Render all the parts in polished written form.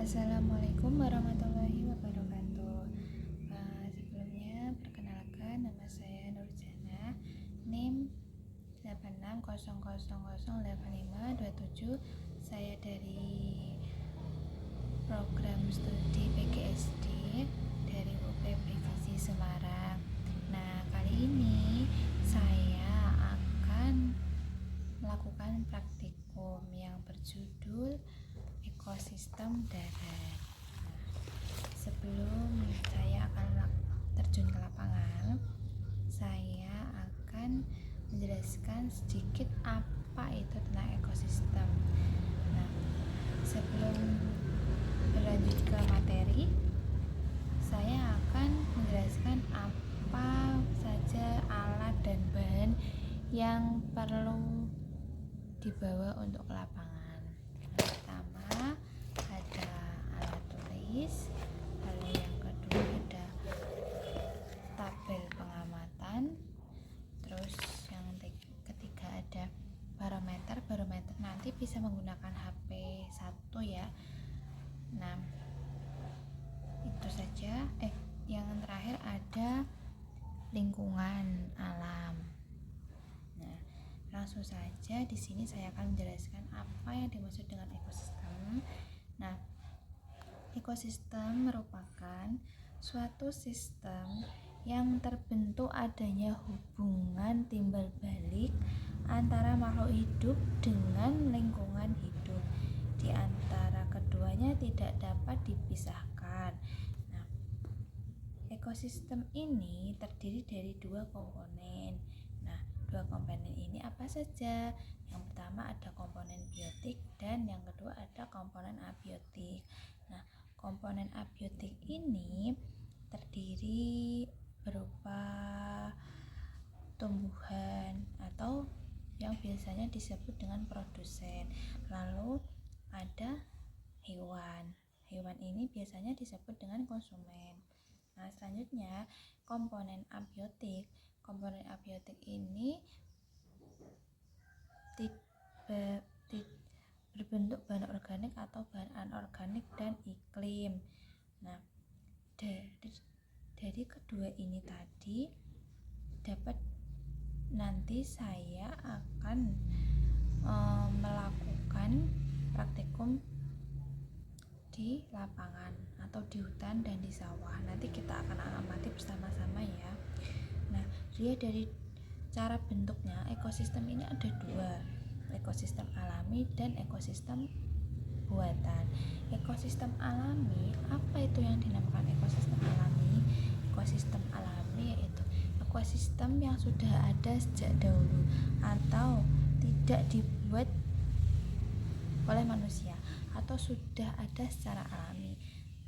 Assalamualaikum warahmatullahi wabarakatuh. Sebelumnya perkenalkan, nama saya Nurjana, NIM 8600008527. Saya dari program studi PGSD dari UPP Gizi Semarang. Nah, kali ini saya akan melakukan praktikum yang berjudul ekosistem darat. Sebelum saya akan terjun ke lapangan, saya akan menjelaskan sedikit apa itu tentang ekosistem. Nah, sebelum berlanjut ke materi, saya akan menjelaskan apa saja alat dan bahan yang perlu dibawa untuk ke lapangan. Pertama ada alat tulis, lalu yang kedua ada tabel pengamatan, terus yang ketiga ada barometer. Barometer nanti bisa menggunakan HP 1 ya. Nah, itu saja. Yang terakhir ada lingkungan alam. Nah, langsung saja di sini saya akan menjelaskan apa yang dimaksud dengan ekosistem. Nah, ekosistem merupakan suatu sistem yang terbentuk adanya hubungan timbal balik antara makhluk hidup dengan lingkungan hidup. Di antara keduanya tidak dapat dipisahkan. Nah, ekosistem ini terdiri dari dua komponen. Nah, dua komponen ini apa saja? Yang pertama ada komponen biotik dan yang kedua ada komponen abiotik. Nah, komponen abiotik ini terdiri berupa tumbuhan atau yang biasanya disebut dengan produsen. Lalu ada hewan. Hewan ini biasanya disebut dengan konsumen. Nah, selanjutnya komponen abiotik. Komponen abiotik ini berbentuk bahan organik atau bahan anorganik dan iklim. Nah, dari kedua ini tadi dapat nanti saya akan melakukan praktikum di lapangan atau di hutan dan di sawah. Nanti kita akan amati bersama-sama ya. Nah, dia dari cara bentuknya, ekosistem ini ada dua, ekosistem alami dan ekosistem buatan. Ekosistem alami, apa itu yang dinamakan ekosistem alami? Ekosistem alami yaitu ekosistem yang sudah ada sejak dahulu atau tidak dibuat oleh manusia atau sudah ada secara alami.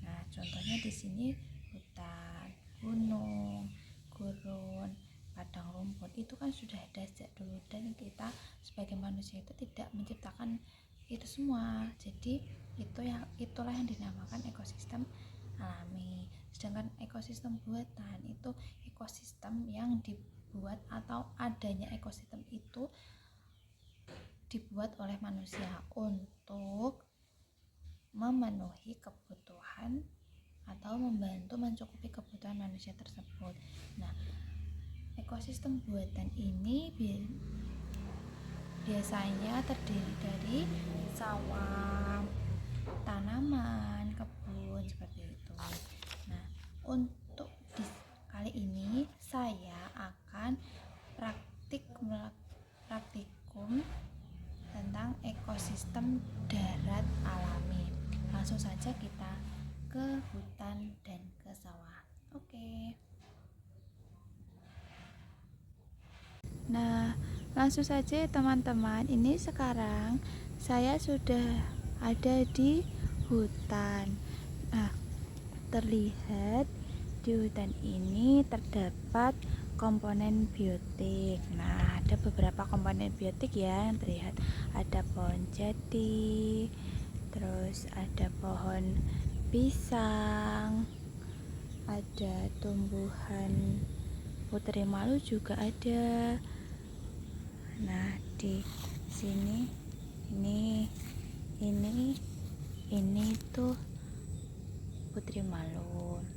Nah, contohnya di sini hutan, gunung, gurun, padang rumput itu kan sudah ada sejak dulu dan kita sebagai manusia itu tidak menciptakan itu semua. Jadi itulah yang dinamakan ekosistem alami. Sedangkan ekosistem buatan itu ekosistem yang dibuat atau adanya ekosistem itu dibuat oleh manusia untuk memenuhi kebutuhan atau membantu mencukupi kebutuhan manusia tersebut. Nah, ekosistem buatan ini biasanya terdiri dari sawah, tanaman, kebun seperti itu. Nah, untuk kali ini saya akan praktikum tentang ekosistem darat alami. Langsung saja kita ke hutan dan ke sawah. Oke. Nah, langsung saja teman-teman, ini sekarang saya sudah ada di hutan. Nah, terlihat di hutan ini terdapat komponen biotik. Nah, ada beberapa komponen biotik ya yang terlihat. Ada pohon jati, terus ada pohon pisang, ada tumbuhan putri malu juga ada. Nah, di sini ini tuh Putri Malun.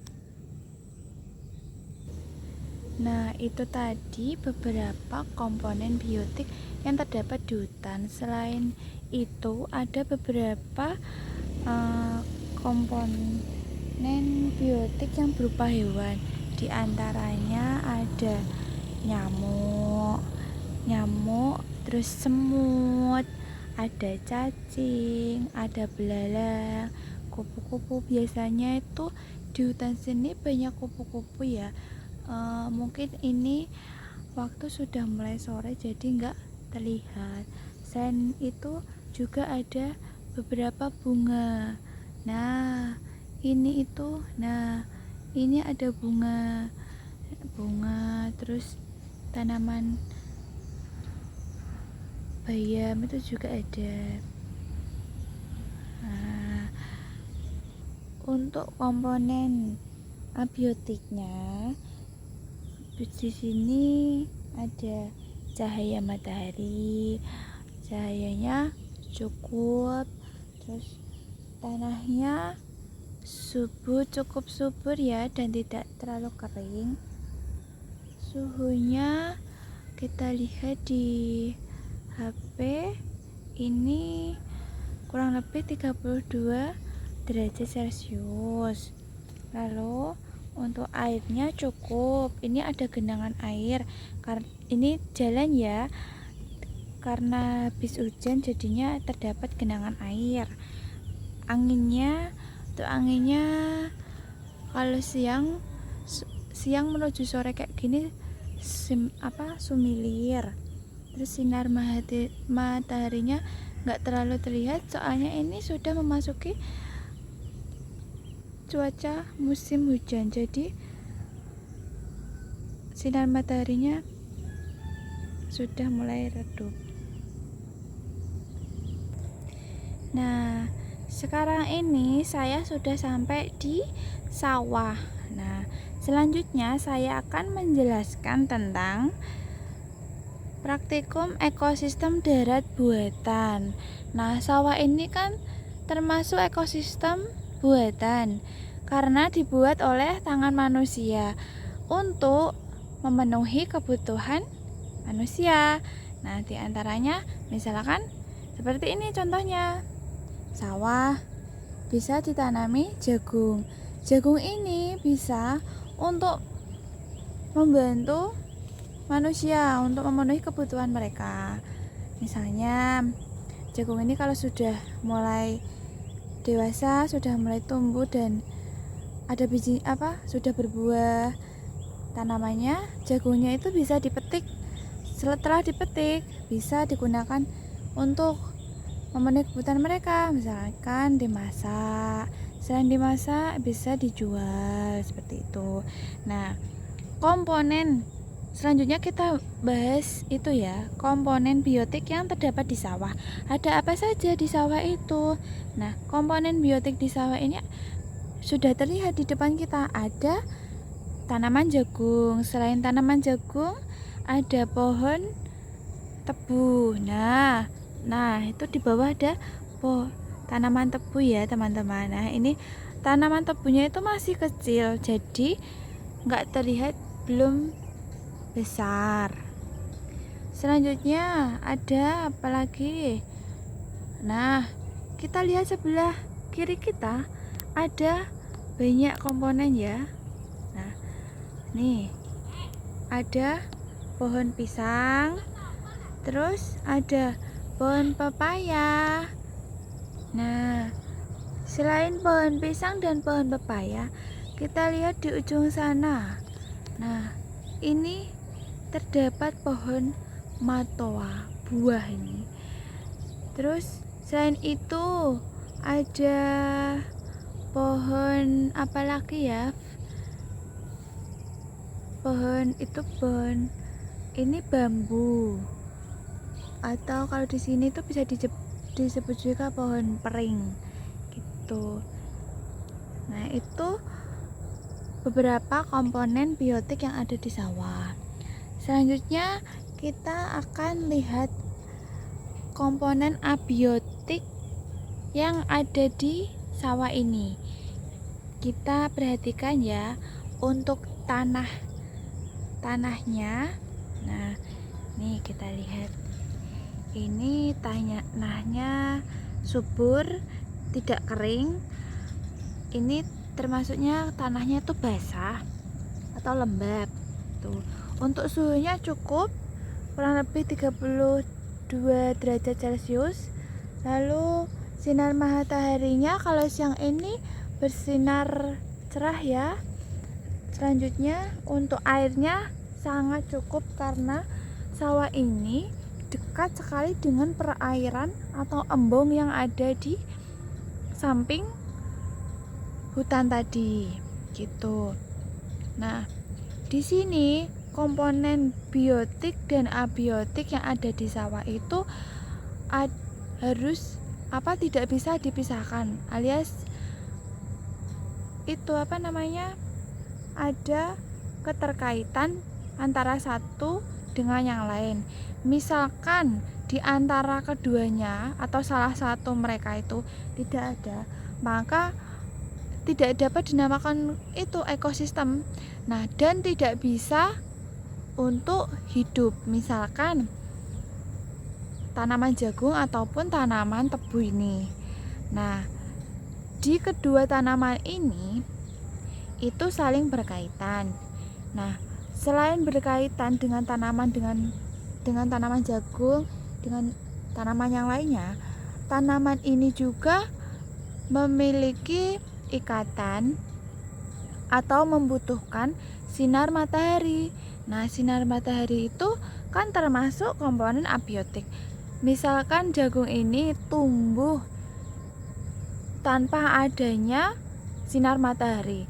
Nah, itu tadi beberapa komponen biotik yang terdapat di hutan. Selain itu, ada beberapa komponen biotik yang berupa hewan. Di antaranya ada nyamuk, terus semut, ada cacing, ada belalang, kupu-kupu. Biasanya itu di hutan sini banyak kupu-kupu ya. Mungkin ini waktu sudah mulai sore jadi nggak terlihat. Selain itu juga ada beberapa bunga. Nah ini ada bunga terus tanaman bayam itu juga ada. Nah, untuk komponen abiotiknya di sini ada cahaya matahari, cahayanya cukup, terus tanahnya cukup subur ya, dan tidak terlalu kering. Suhunya kita lihat di HP ini kurang lebih 32 derajat Celcius. Lalu untuk airnya cukup. Ini ada genangan air. Ini jalan ya. Karena habis hujan jadinya terdapat genangan air. Anginnya kalau siang menuju sore kayak gini sumilir. Terus sinar mataharinya nggak terlalu terlihat soalnya ini sudah memasuki cuaca musim hujan, jadi sinar mataharinya sudah mulai redup. Nah, sekarang ini saya sudah sampai di sawah. Nah, selanjutnya saya akan menjelaskan tentang praktikum ekosistem darat buatan. Nah, sawah ini kan termasuk ekosistem buatan karena dibuat oleh tangan manusia untuk memenuhi kebutuhan manusia. Nah, diantaranya misalkan seperti ini contohnya, sawah bisa ditanami jagung. Jagung ini bisa untuk membantu manusia untuk memenuhi kebutuhan mereka. Misalnya jagung ini kalau sudah mulai dewasa, sudah mulai tumbuh dan ada biji sudah berbuah tanamannya, jagungnya itu bisa dipetik. Setelah dipetik bisa digunakan untuk memenuhi kebutuhan mereka, misalkan dimasak. Selain dimasak bisa dijual seperti itu. Nah, komponen selanjutnya kita bahas itu ya, komponen biotik yang terdapat di sawah. Ada apa saja di sawah itu? Nah, komponen biotik di sawah ini sudah terlihat di depan kita. Ada tanaman jagung. Selain tanaman jagung, ada pohon tebu. Nah, itu di bawah ada tanaman tebu ya, teman-teman. Nah, ini tanaman tebunya itu masih kecil, jadi nggak terlihat, belum besar. Selanjutnya ada apa lagi? Nah, kita lihat sebelah kiri kita ada banyak komponen ya. Nah, nih ada pohon pisang, terus ada pohon pepaya. Nah, selain pohon pisang dan pohon pepaya, kita lihat di ujung sana. Nah, ini terdapat pohon matoa, buah ini. Terus selain itu ada pohon apa lagi ya? Pohon ini bambu. Atau kalau di sini tuh bisa disebut juga pohon pering gitu. Nah, itu beberapa komponen biotik yang ada di sawah. Selanjutnya kita akan lihat komponen abiotik yang ada di sawah ini. kita perhatikan ya untuk tanahnya. Nah, nih kita lihat. Ini tanahnya subur, tidak kering. Ini termasuknya tanahnya itu basah atau lembab. Tuh. Untuk suhunya cukup kurang lebih 32 derajat Celcius. Lalu sinar mataharinya kalau siang ini bersinar cerah ya. Selanjutnya untuk airnya sangat cukup karena sawah ini dekat sekali dengan perairan atau embung yang ada di samping hutan tadi gitu. Nah, di sini komponen biotik dan abiotik yang ada di sawah itu harus tidak bisa dipisahkan, alias itu ada keterkaitan antara satu dengan yang lain. Misalkan di antara keduanya atau salah satu mereka itu tidak ada, maka tidak dapat dinamakan itu ekosistem. Nah, dan tidak bisa untuk hidup. Misalkan tanaman jagung ataupun tanaman tebu ini. Nah, di kedua tanaman ini itu saling berkaitan. Nah, selain berkaitan dengan tanaman tanaman jagung dengan tanaman yang lainnya, tanaman ini juga memiliki ikatan atau membutuhkan sinar matahari. Nah, sinar matahari itu kan termasuk komponen abiotik. Misalkan jagung ini tumbuh tanpa adanya sinar matahari,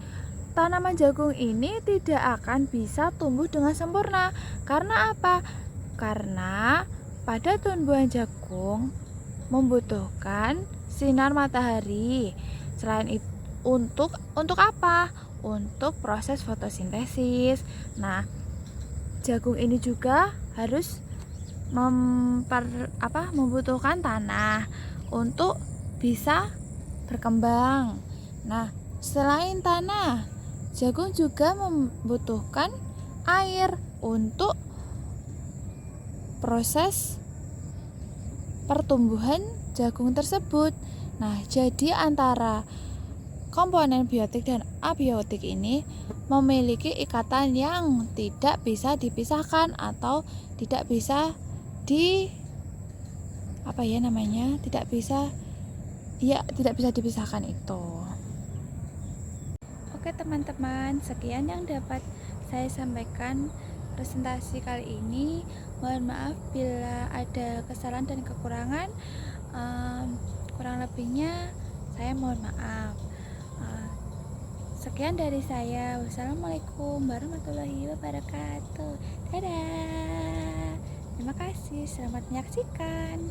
tanaman jagung ini tidak akan bisa tumbuh dengan sempurna. Karena apa? Karena pada tumbuhan jagung membutuhkan sinar matahari. Selain itu untuk apa? Untuk proses fotosintesis. Nah, jagung ini juga harus membutuhkan tanah untuk bisa berkembang. Nah, selain tanah, jagung juga membutuhkan air untuk proses pertumbuhan jagung tersebut. Nah, jadi antara komponen biotik dan abiotik ini memiliki ikatan yang tidak bisa dipisahkan atau tidak bisa tidak bisa dipisahkan itu. Oke teman-teman, sekian yang dapat saya sampaikan presentasi kali ini. Mohon maaf bila ada kesalahan dan kekurangan. Kurang lebihnya saya mohon maaf. Sekian dari saya. Wassalamualaikum warahmatullahi wabarakatuh. Dadah. Terima kasih. Selamat menyaksikan.